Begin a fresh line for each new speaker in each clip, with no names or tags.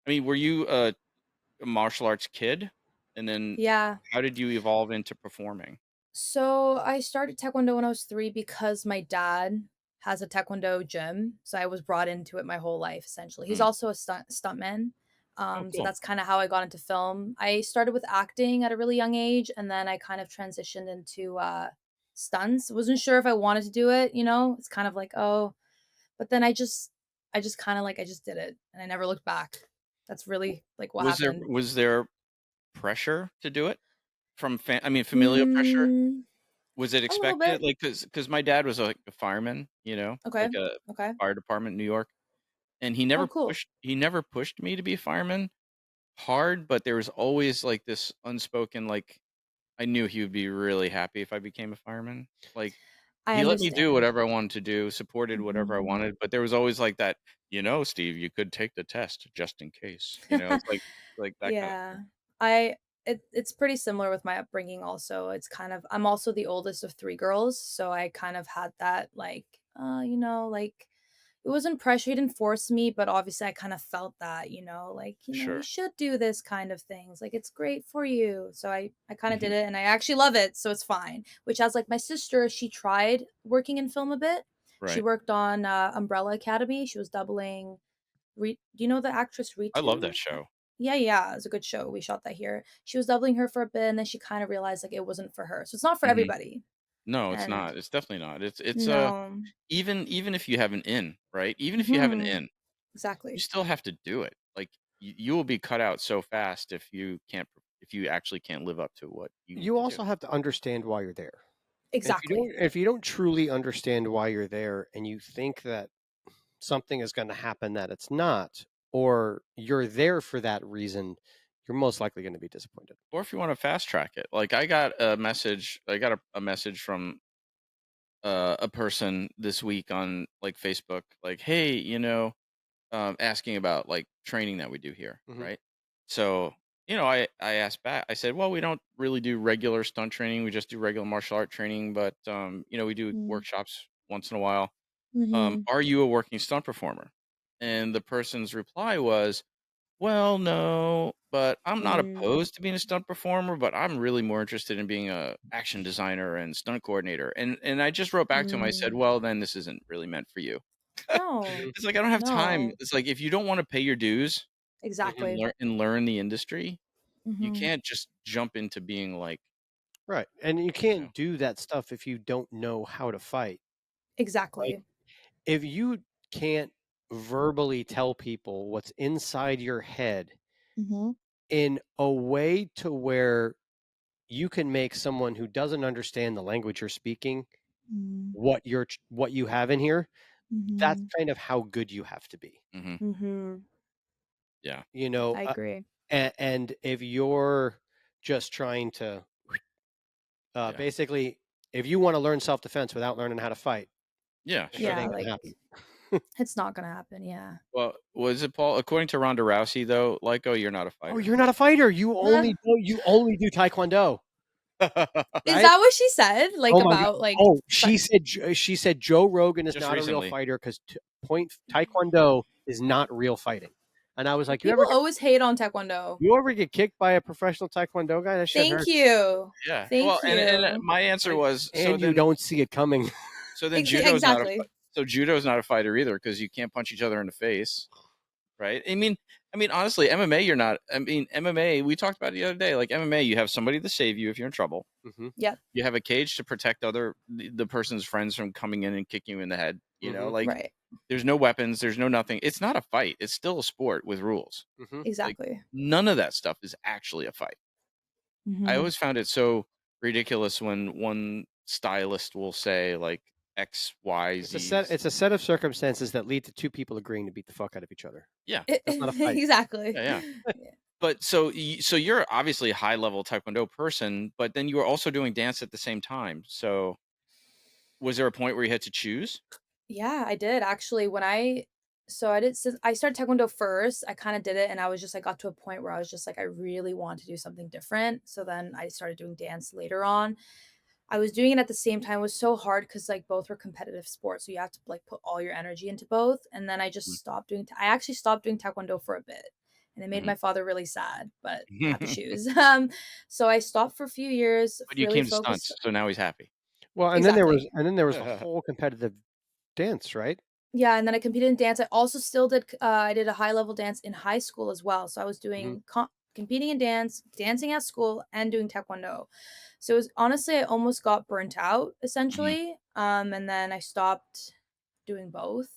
I mean, were you a martial arts kid? And then
Yeah.
how did you evolve into performing?
So I started Taekwondo when I was 3 because my dad has a Taekwondo gym, so I was brought into it my whole life, essentially. He's
Mm.
also a stuntman,
Oh,
so
cool.
that's kinda how I got into film. I started with acting at a really young age, and then I kind of transitioned into, stunts. Wasn't sure if I wanted to do it, you know? It's kind of like, "Oh," but then I just kinda, like I just did it, and I never looked back. That's really, like, what
Was there
happened.
was there pressure to do it from I mean, familial pressure?
Mm,
Was it
a little
expected?
bit.
Like, cause my dad was, like, a fireman,
Okay,
like a
okay.
fire department in New York, and
Oh, cool.
he never pushed me to be a fireman hard, but there was always, like, this unspoken, like I knew he would be really happy if I became a fireman. Like,
I
he let me do
understand.
whatever I wanted to do, supported whatever I
Mhm.
wanted, but there was always, like, that, "Steve, you could take the test just in case," It's like that kinda
Yeah.
thing.
It's pretty similar with my upbringing also. It's kind of I'm also the oldest of 3 girls, so I kind of had that, like, like, it wasn't pressure, he didn't force me, but obviously I kind of felt that, like, "You
Sure.
should do this kind of things, like, it's great for you." So I kinda
Mhm.
did it, and I actually love it, so it's fine. Which has, like, my sister, she tried working in film a bit. She
Right.
worked on, Umbrella Academy, she was doubling do you know the actress
I love
Ritu?
that show.
Yeah, yeah, it's a good show, we shot that here. She was doubling her for a bit, and then she kinda realized, like, it wasn't for her, so it's not for
Mhm.
everybody,
No, it's
and
not. It's definitely not.
no.
Even if you have an in, right? Even if you have an
Mhm.
in, you
Exactly.
still have to do it. Like, you will be cut out so fast if you actually can't live up to what you need
You
to do.
also have to understand why you're there. And
Exactly.
if you don't truly understand why you're there and you think that something is going to happen that it's not, or you're there for that reason, you're most likely going to be disappointed.
Or if you wanna fast track it. Like, I got a message from, a person this week on, like, Facebook, like, "Hey," asking about, like, training that we do here,
Hmm.
right? So, I asked back, I said, "Well, we don't really do regular stunt training, we just do regular martial art training, but, we do
Mm.
workshops once in a while.
Mhm.
Are you a working stunt performer?" And the person's reply was, "Well, no, but I'm not
Mm.
opposed to being a stunt performer, but I'm really more interested in being a action designer and stunt coordinator." And I just wrote back to him, I said,
Mm.
"Well, then this isn't really meant for you."
No.
Hmm.
It's like, I don't have time.
No.
It's like, if you don't wanna pay your dues
Hmm.
Exactly.
and learn the industry, you
Mhm.
can't just jump into being like,
Right. And you
you know
can't do that stuff if you don't know how to fight. Like,
Exactly.
if you can't verbally tell people what's inside your head
Mhm.
in a way to where you can make someone who doesn't understand the language you're speaking
Mm.
what you have in here, that's
Mhm.
kind of how good you have to be.
Mhm.
Mhm.
Yeah.
You know,
I agree.
and if you're just trying to
Yeah.
basically, if you want to learn self-defense without learning how to fight,
Yeah,
that shit
sure.
Yeah,
ain't gonna
like,
happen.
it's not gonna happen, yeah.
Well, was it Paul according to Ronda Rousey, though, Lyco, you're not a
Oh,
fighter.
you're not a fighter. You only do taekwondo,
Is
right?
that what she said? Like,
Oh my god.
about, like,
Oh, she said Joe Rogan is
Just
not a real
recently.
fighter because point taekwondo is not real fighting. And I was like,
people always hate on taekwondo.
you ever get kicked by a professional taekwondo guy? That shit
Thank
hurts.
you.
Yeah. Well,
Thank
and
you.
my answer
And
was,
and you don't see it coming.
Exactly.
judo's not a fighter either because you can't punch each other in the face. Right? I mean, honestly, MMA, you're not. I mean, MMA. We talked about it the other day. Like, MMA, you have somebody to save you if you're in trouble.
Mhm,
Yep.
You have a cage to protect the person's friends from coming in and kicking you in the head.
mhm,
Like,
Right.
there's no weapons. There's no nothing. It's not a fight. It's still a sport with rules.
mhm.
Like,
Exactly.
none of that stuff is actually a fight. I
Mhm.
always found it so ridiculous when one stylist will say like X, Y, Z's.
It's a set of circumstances that lead to two people agreeing to beat the fuck out of each other.
Yeah,
That's not a fight.
Exactly.
yeah, yeah.
Yeah.
But so you're obviously a high level taekwondo person, but then you were also doing dance at the same time. So was there a point where you had to choose?
Yeah, I did actually when I did since I started taekwondo first, I kinda did it and I was just, I got to a point where I was just like, I really want to do something different. So then I started doing dance later on. I was doing it at the same time. It was so hard because, like, both were competitive sports, so you have to, like, put all your energy into both, and then I just
Mm.
stopped doing I actually stopped doing taekwondo for a bit, and it made
Mhm.
my father really sad, but not the shoes. So I stopped for a few years,
But you
really
came to
focused.
stunts, so now he's happy.
Well,
Exactly.
and then there was the whole competitive dance, right?
Yeah, and then I competed in dance. I also still did I did a high level dance in high school as well. So I was
Hmm.
doing competing in dance, dancing at school, and doing taekwondo. So it was honestly I almost got burnt out
Mhm.
essentially. And then I stopped doing both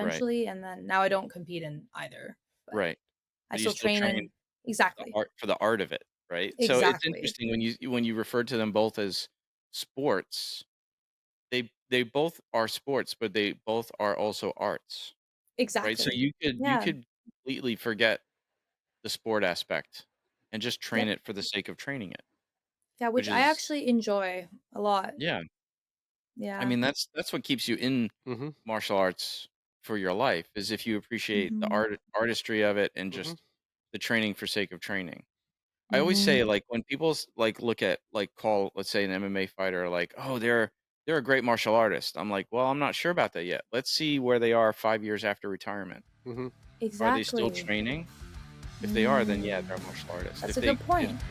Right,
eventually, and then now I don't compete in either. But
right.
I
But you
still
still
train
train
in exactly.
for the art of it, right? So it's
Exactly.
interesting when you refer to them both as sports, they both are sports, but they both are also arts, right? So
Exactly.
you
Yeah.
could completely forget the sport aspect and just train
Yep.
it for the sake of training it,
Yeah,
which
which I
is
actually enjoy a lot.
yeah. I
Yeah.
mean, that's what keeps you in
Hmm.
martial arts for your life is if you appreciate the
Mhm.
artistry of it and
Hmm.
just the training for sake of training. I always
Mhm.
say, like, when people like look at like call, let's say, an MMA fighter, like, oh, they're a great martial artist. I'm like, well, I'm not sure about that yet. Let's see where they are 5 years after retirement.
Hmm.
Are they still
Exactly.
training? If they are, then yeah,
Mm.
they're a martial artist.
That's
If
a good
they if
point.